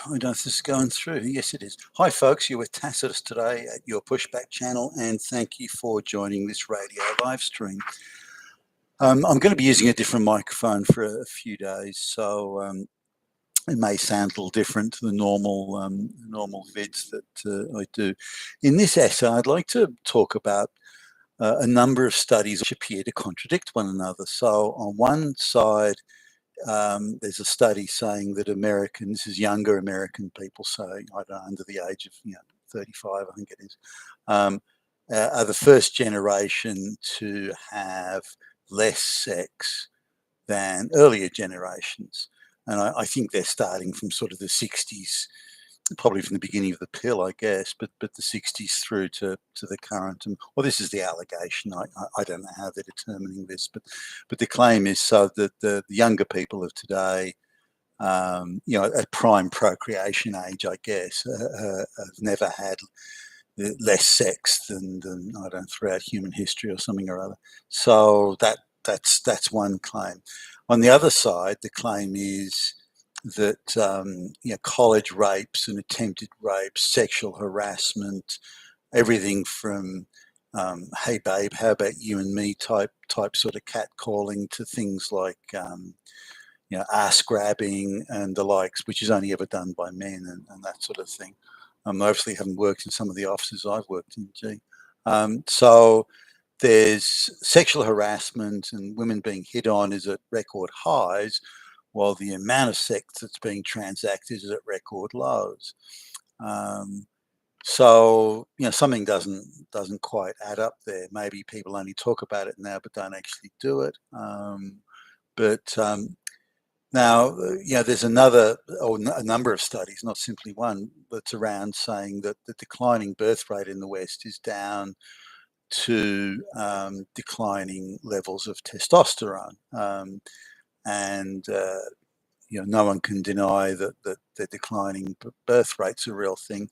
I don't know if this is going through. Yes, it is. Hi, folks. You're with Tacitus today at your Pushback channel, and thank you for joining this radio live stream. I'm going to be using a different microphone for a few days, so it may sound a little different to the normal vids that I do. In this essay, I'd like to talk about a number of studies which appear to contradict one another. So on one side, there's a study saying that Americans, this is younger American people, so I don't know, under the age of 35, I think it is, are the first generation to have less sex than earlier generations. And I think they're starting from sort of the 60s, probably from the beginning of the pill, I guess, but the 60s through to the current. And well, this is the allegation. I don't know how they're determining this, but the claim is so that the younger people of today, at prime procreation age, I guess, have never had less sex than I don't know, throughout human history or something or other. So that's one claim. On the other side, the claim is that college rapes and attempted rapes, sexual harassment, everything from "Hey babe, how about you and me" type sort of catcalling to things like ass grabbing and the likes, which is only ever done by men and that sort of thing. I obviously haven't worked in some of the offices I've worked in. So there's sexual harassment and women being hit on is at record highs, while the amount of sex that's being transacted is at record lows. So something doesn't quite add up there. Maybe people only talk about it now but don't actually do it. But now, there's a number of studies, not simply one, that's around saying that the declining birth rate in the West is down to declining levels of testosterone. And no one can deny that the declining birth rate's a real thing.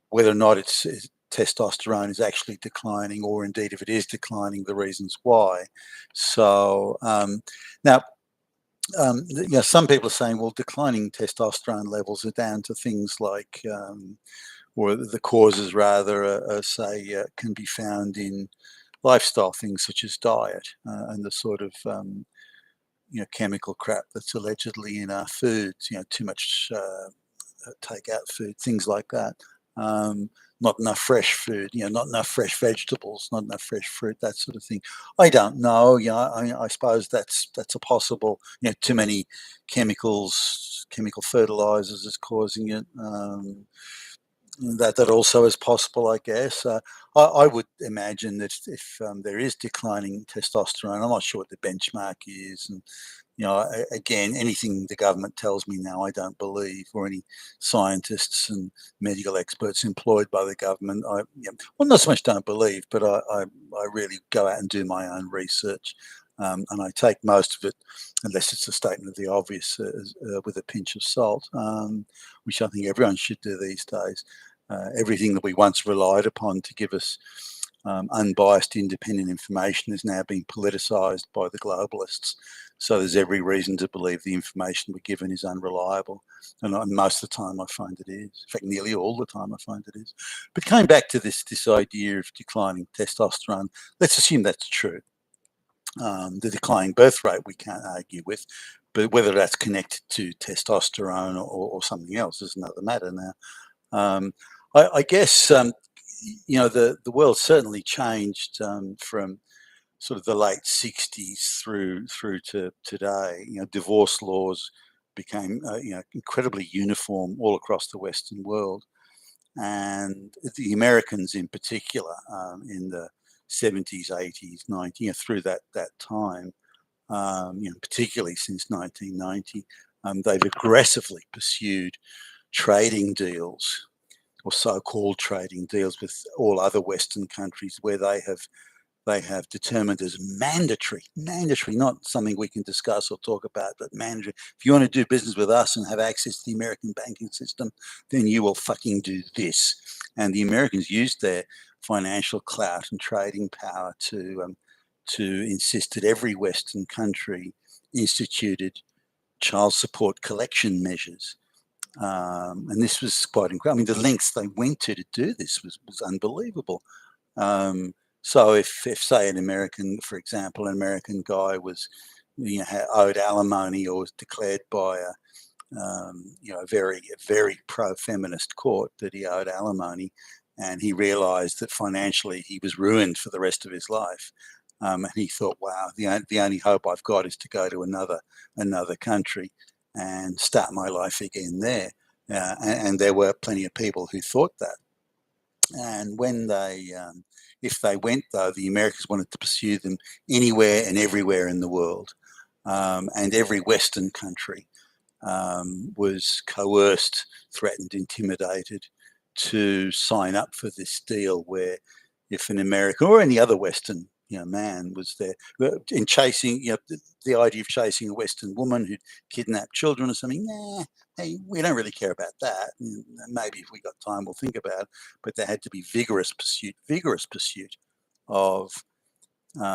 Whether or not it's testosterone is actually declining, or indeed if it is declining, the reasons why. So now, some people are saying, well, declining testosterone levels are down to things like, or the causes rather, say, can be found in lifestyle things such as diet and the sort of chemical crap that's allegedly in our foods. Too much takeout food, things like that. Not enough fresh food, not enough fresh vegetables, not enough fresh fruit, that sort of thing. I don't know. I suppose that's a possible. Too many chemical fertilizers is causing it. That also is possible, I guess. I would imagine that if there is declining testosterone, I'm not sure what the benchmark is, and again, anything the government tells me now, I don't believe, or any scientists and medical experts employed by the government. Well, not so much don't believe, but I really go out and do my own research, and I take most of it, unless it's a statement of the obvious, with a pinch of salt, which I think everyone should do these days. Everything that we once relied upon to give us unbiased, independent information is now being politicized by the globalists. So there's every reason to believe the information we're given is unreliable. And most of the time I find it is. In fact, nearly all the time I find it is. But coming back to this idea of declining testosterone, let's assume that's true. The declining birth rate we can't argue with, but whether that's connected to testosterone or something else is another matter now. I guess the world certainly changed from sort of the late 60s through to today. Divorce laws became incredibly uniform all across the Western world, and the Americans in particular, in the 70s, 80s, 90s, through that time, particularly since 1990, they've aggressively pursued trading deals, or so-called trading deals, with all other Western countries, where they have determined as mandatory, not something we can discuss or talk about, but mandatory. If you want to do business with us and have access to the American banking system, then you will fucking do this. And the Americans used their financial clout and trading power to insist that every Western country instituted child support collection measures. And this was quite incredible. I mean, the lengths they went to do this was unbelievable. Um, so if say an American, for example, an American guy was, owed alimony or was declared by a very pro-feminist court that he owed alimony, and he realised that financially he was ruined for the rest of his life. And he thought, wow, the only hope I've got is to go to another country and start my life again there. And there were plenty of people who thought that. And if they went, though, the Americans wanted to pursue them anywhere and everywhere in the world, and every Western country was coerced, threatened, intimidated to sign up for this deal where if an American or any other Western man was there in chasing, the idea of chasing a Western woman who'd kidnapped children or something, hey, we don't really care about that. Maybe if we got time, we'll think about it. But there had to be vigorous pursuit of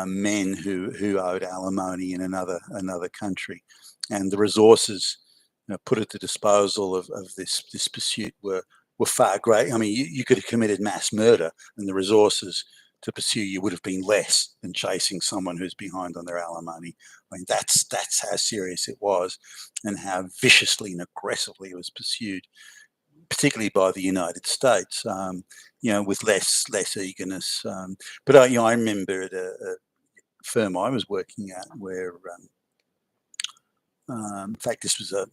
men who owed alimony in another country, and the resources put at the disposal of this pursuit were far great. I mean, you could have committed mass murder, and the resources to pursue you would have been less than chasing someone who's behind on their alimony. I mean, that's how serious it was, and how viciously and aggressively it was pursued, particularly by the United States. With less eagerness. But I remember at a firm I was working at where. In fact, this was a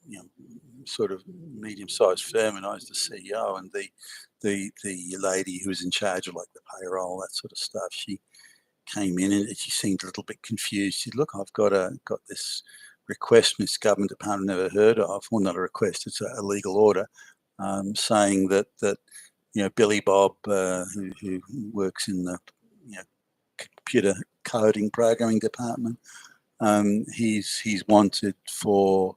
sort of medium-sized firm, and I was the CEO. And the lady who was in charge of like the payroll, that sort of stuff, she came in and she seemed a little bit confused. She said, "Look, I've got this request from this government department I've never heard of. Well, not a request; it's a legal order, saying that Billy Bob, who works in the computer coding programming department." He's wanted for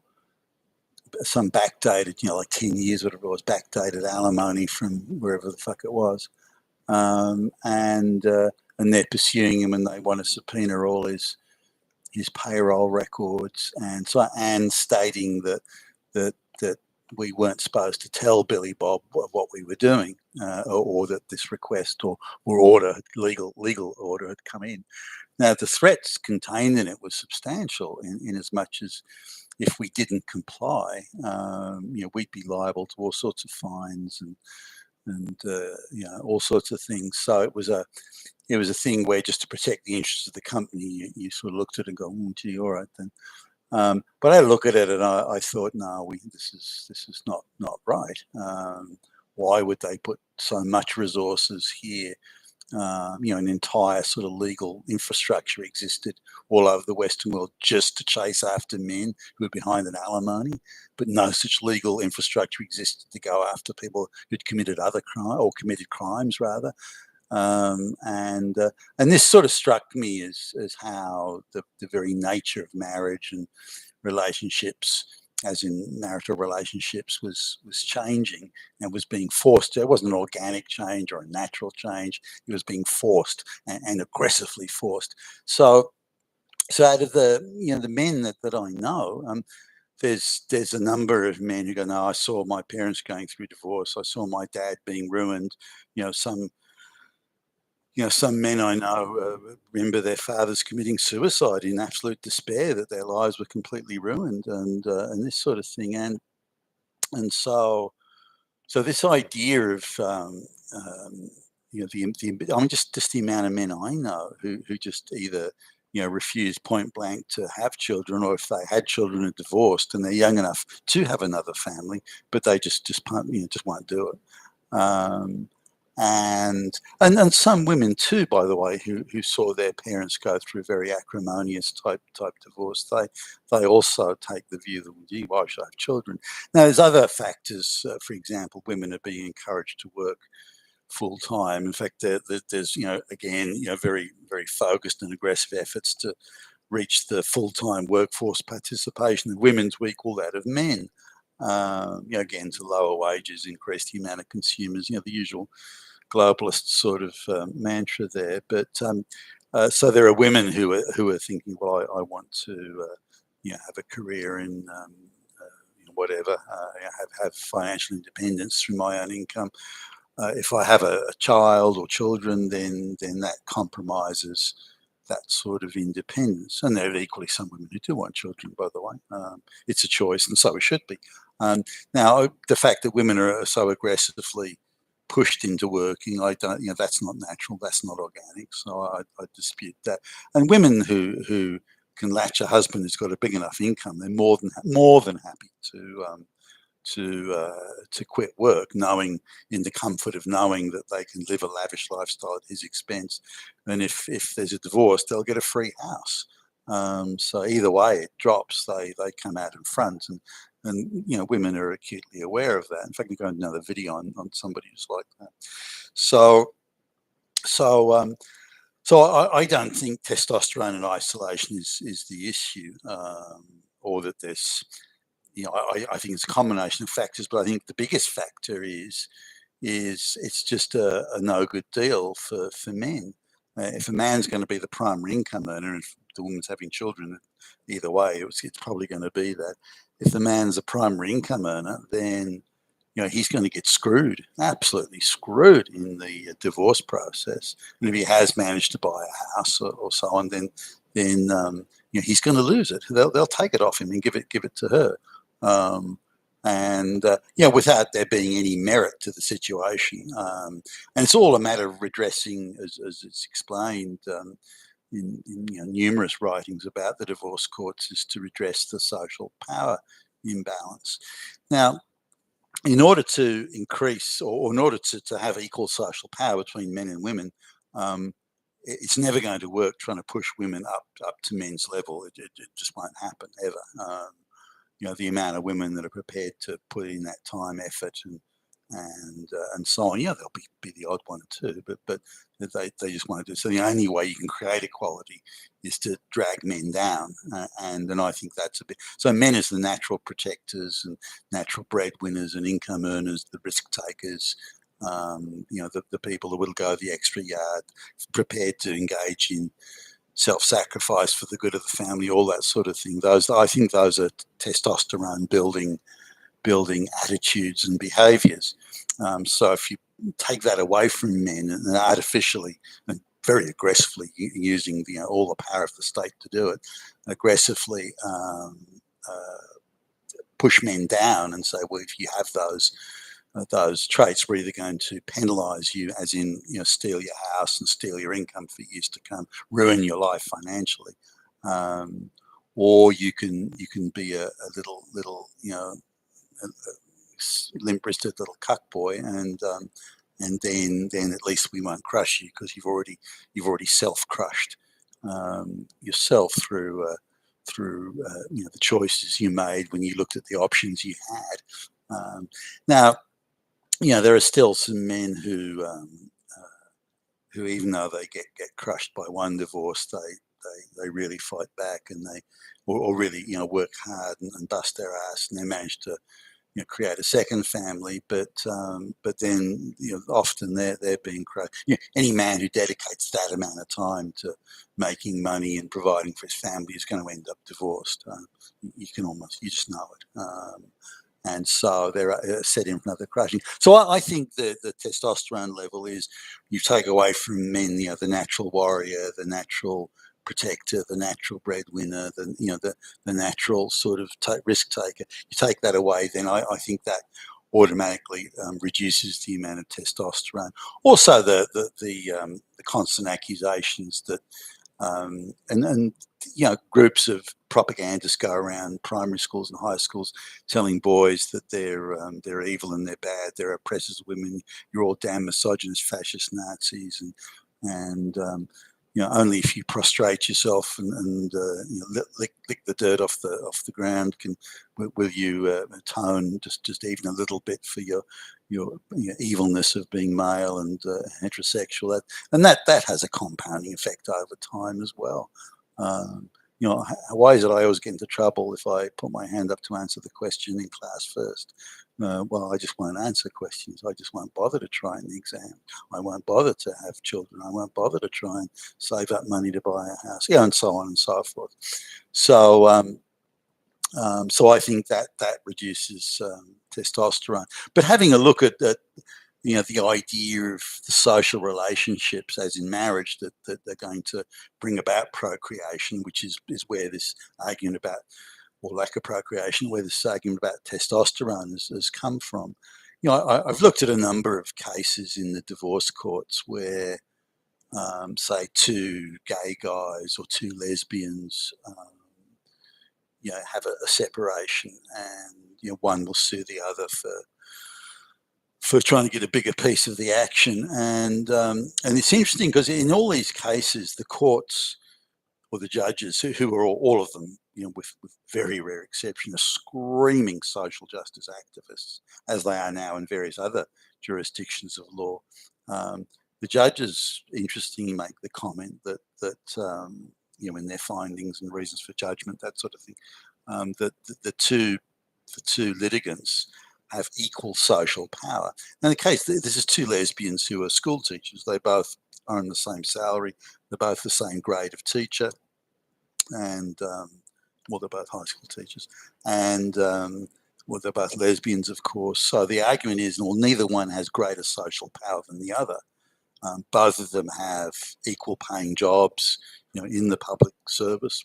some backdated, like 10 years, whatever it was, backdated alimony from wherever the fuck it was. And they're pursuing him, and they want to subpoena all his payroll records, and stating that we weren't supposed to tell Billy Bob what we were doing, or that this request or order, legal order, had come in. Now, the threats contained in it were substantial, in as much as if we didn't comply, we'd be liable to all sorts of fines and all sorts of things. So it was a thing where, just to protect the interests of the company, you sort of looked at it and go, gee, all right then. But I look at it and I thought, no, this is not right. Why would they put so much resources here? An entire sort of legal infrastructure existed all over the Western world just to chase after men who were behind an alimony, but no such legal infrastructure existed to go after people who'd committed other crime or committed crimes rather. And this sort of struck me as how the very nature of marriage and relationships, as in marital relationships, was changing and was being forced. It wasn't an organic change or a natural change. It was being forced and aggressively forced. So out of the men that I know, there's a number of men who go, no, I saw my parents going through divorce. I saw my dad being ruined. Some men I know remember their fathers committing suicide in absolute despair that their lives were completely ruined, and this sort of thing. And so this idea of I mean, just the amount of men I know who just either refuse point blank to have children, or if they had children are divorced and they're young enough to have another family, but they just won't do it. And some women too, by the way, who saw their parents go through very acrimonious type divorce, they also take the view that, gee, why should I have children? Now, there's other factors. For example, women are being encouraged to work full time. In fact, there's again very very focused and aggressive efforts to reach the full time workforce participation of women to equal that of men. Again, to lower wages, increase the amount of consumers. The usual globalist sort of mantra there. But so there are women who are thinking, well, I want to have a career in whatever, have financial independence through my own income. If I have a child or children, then that compromises that sort of independence. And there are equally some women who do want children, by the way. It's a choice, and so it should be. Now, the fact that women are so aggressively pushed into working, I don't, that's not natural, that's not organic. So I dispute that. And women who can latch a husband who's got a big enough income, they're more than happy to quit work, knowing, in the comfort of knowing that they can live a lavish lifestyle at his expense. And if there's a divorce, they'll get a free house. So either way it drops, they come out in front, and women are acutely aware of that. In fact, we've got another video on somebody who's like that. So I don't think testosterone in isolation is the issue, or that there's, I think it's a combination of factors, but I think the biggest factor is it's just a no good deal for men. If a man's going to be the primary income earner, and if the woman's having children, either way, it's probably going to be that. If the man's a primary income earner, then he's going to get screwed, absolutely screwed in the divorce process. And if he has managed to buy a house or so on, then he's going to lose it. They'll take it off him and give it to her. Without there being any merit to the situation. And it's all a matter of redressing, as it's explained in numerous writings about the divorce courts, is to redress the social power imbalance. Now, in order to increase, or in order to have equal social power between men and women, it's never going to work trying to push women up to men's level. It just won't happen ever. The amount of women that are prepared to put in that time, effort, and so on. There'll be the odd one or two, but they just want to do. So the only way you can create equality is to drag men down, and I think that's a bit. So men as the natural protectors and natural breadwinners and income earners, the risk takers. The people who will go the extra yard, prepared to engage in self-sacrifice for the good of the family, all that sort of thing. I think those are testosterone building attitudes and behaviours. So if you take that away from men and artificially and very aggressively using all the power of the state to do it, aggressively push men down and say, well, if you have those traits, we're either going to penalise you, as in steal your house and steal your income for years to come, ruin your life financially, or you can be a little limp-wristed little cuck boy, and then at least we won't crush you, because you've already self-crushed yourself through the choices you made when you looked at the options you had. Now, there are still some men who even though they get crushed by one divorce, they really fight back, and or really work hard and bust their ass, and they manage to create a second family. But then often they're being crushed. Any man who dedicates that amount of time to making money and providing for his family is going to end up divorced. You just know it. And so they're set in for another crushing. So I think the testosterone level is, you take away from men, the natural warrior, the natural protector, the natural breadwinner, the natural sort of risk taker. You take that away, then I think that automatically reduces the amount of testosterone. Also, the constant accusations that groups of propagandists go around primary schools and high schools telling boys that they're evil and they're bad, they're oppressors of women, you're all damn misogynist, fascist Nazis, and only if you prostrate yourself and lick the dirt off the ground will you atone just even a little bit for your evilness of being male and heterosexual. That has a compounding effect over time as well. Why is it I always get into trouble if I put my hand up to answer the question in class first? Well, I just won't answer questions. I just won't bother to try in the exam. I won't bother to have children. I won't bother to try and save up money to buy a house, and so on and so forth. So So I think that reduces testosterone. But having a look at the idea of the social relationships, as in marriage, that they're going to bring about procreation, which is where this argument about, or lack of procreation, where this argument about testosterone has come from. I've looked at a number of cases in the divorce courts where, say, two gay guys or two lesbians, have a separation, and one will sue the other for trying to get a bigger piece of the action. And it's interesting because in all these cases, the courts or the judges, who are all of them, with very rare exception, are screaming social justice activists, as they are now in various other jurisdictions of law. The judges, interestingly, make the comment that in their findings and reasons for judgment, that sort of thing, that the two litigants have equal social power. Now, in the case, this is two lesbians who are school teachers. They both earn the same salary. They're both the same grade of teacher, and they're both high school teachers, and they're both lesbians, of course. So the argument is, well, neither one has greater social power than the other. Both of them have equal paying jobs, in the public service,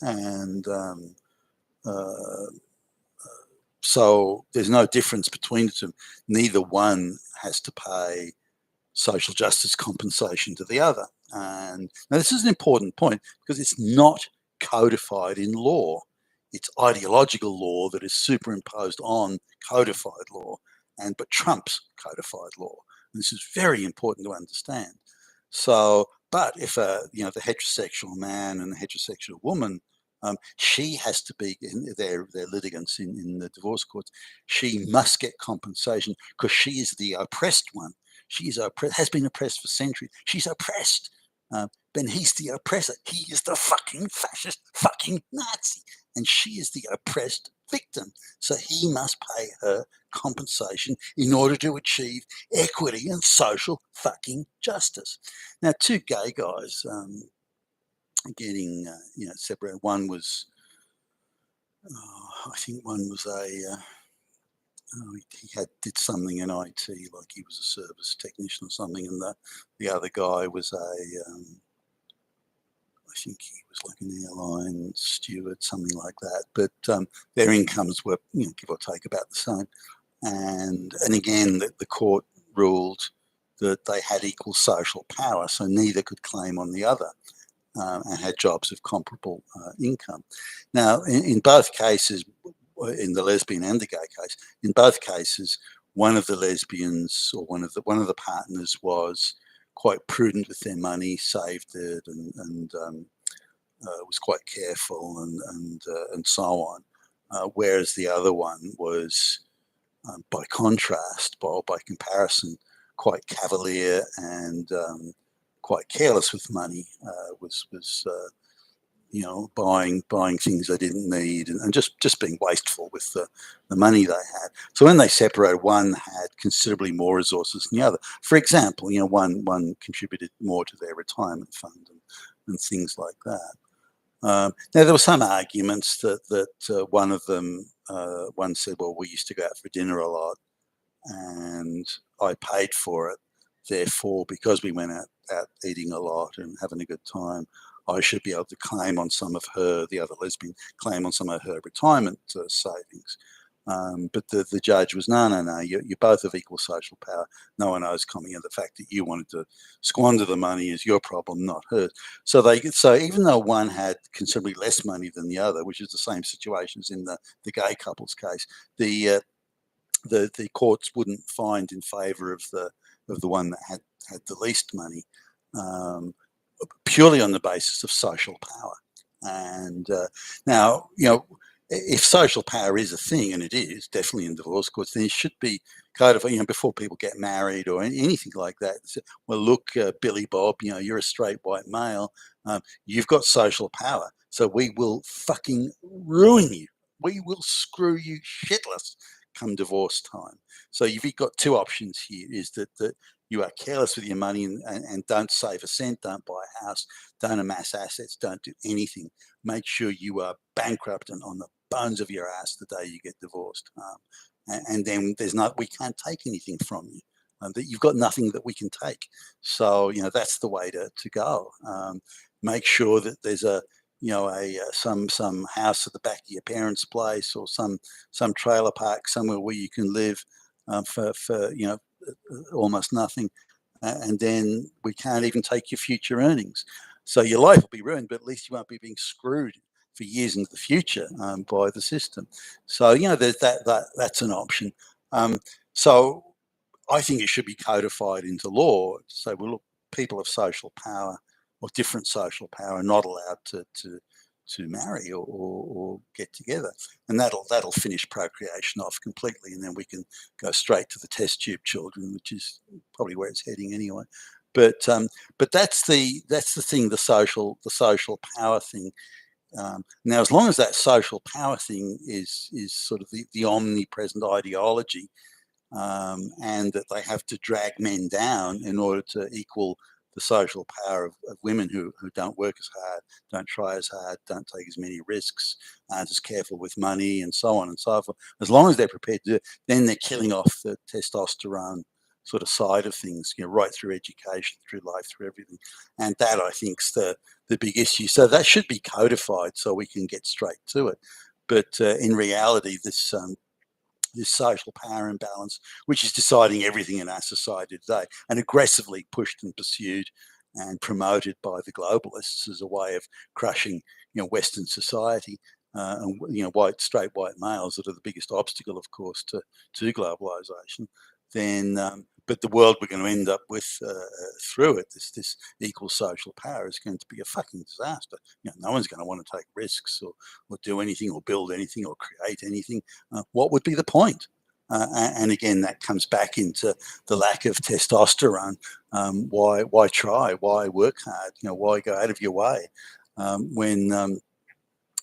and so there's no difference between the two. Neither one has to pay social justice compensation to the other. And now this is an important point because it's not codified in law. It's ideological law that is superimposed on codified law, but trumps codified law. And this is very important to understand. So, but if the heterosexual man and the heterosexual woman, she has to be, their litigants in the divorce courts, she must get compensation because she is the oppressed one. She is has been oppressed for centuries. She's oppressed. Then he's the oppressor. He is the fucking fascist, fucking Nazi. And she is the oppressed victim. So he must pay her compensation in order to achieve equity and social fucking justice. Now, two gay guys getting separated. One was, I think, one was he did something in IT, like he was a service technician or something, and the other guy was I think he was like an airline steward, something like that. But their incomes were, give or take, about the same. And again, the court ruled that they had equal social power, so neither could claim on the other, and had jobs of comparable income. Now, in both cases, in the lesbian and the gay case, in both cases, one of the lesbians or one of the partners was quite prudent with their money, saved it, and was quite careful, and so on. Whereas the other one was, by contrast, by comparison, quite cavalier and quite careless with money. Was buying things they didn't need, and just being wasteful with the money they had. So when they separated, one had considerably more resources than the other. For example, one contributed more to their retirement fund and things like that. Now there were some arguments that one of them, one said, well, we used to go out for dinner a lot, and I paid for it. Therefore, because we went out eating a lot and having a good time, I should be able to claim on some of the other lesbian, claim on some of her retirement savings. But the judge was, no, you're both of equal social power. No one owes comment. The fact that you wanted to squander the money is your problem, not hers. So even though one had considerably less money than the other, which is the same situation as in the gay couple's case, the courts wouldn't find in favour of the one that had the least money, purely on the basis of social power. And now, if social power is a thing, and it is definitely in divorce courts, then it should be codified, before people get married or anything like that. So, well, look, Billy Bob, you're a straight white male. You've got social power, so we will fucking ruin you. We will screw you shitless come divorce time. So you've got two options here: is that you are careless with your money and don't save a cent, don't buy a house, don't amass assets, don't do anything. Make sure you are bankrupt and on the bones of your ass the day you get divorced. And then we can't take anything from you. That you've got nothing that we can take. So, that's the way to go. Make sure that there's some house at the back of your parents' place, or some trailer park somewhere where you can live for almost nothing. And then we can't even take your future earnings. So your life will be ruined, but at least you won't be being screwed for years into the future by the system. So, there's that's an option. So I think it should be codified into law to say, well, look, people of social power or different social power are not allowed to marry or get together, and that'll finish procreation off completely, and then we can go straight to the test tube children, which is probably where it's heading anyway. But that's the thing, the social power thing. Now, as long as that social power thing is sort of the omnipresent ideology, and that they have to drag men down in order to equal the social power of women who don't work as hard, don't try as hard, don't take as many risks, aren't as careful with money, and so on and so forth. As long as they're prepared to do it, then they're killing off the testosterone sort of side of things, right through education, through life, through everything. And that, I think, is the big issue. So that should be codified so we can get straight to it. But in reality, this social power imbalance, which is deciding everything in our society today, and aggressively pushed and pursued and promoted by the globalists as a way of crushing, Western society, and straight white males that are the biggest obstacle, of course, to globalization. Then, but the world we're going to end up with through it, this equal social power, is going to be a fucking disaster. No one's going to want to take risks or do anything or build anything or create anything. What would be the point? And again, that comes back into the lack of testosterone. Why try? Why work hard? Why go out of your way when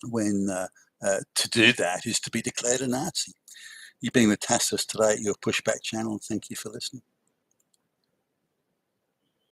to do that is to be declared a Nazi? You've been with Tassos today at your Pushback channel, and thank you for listening.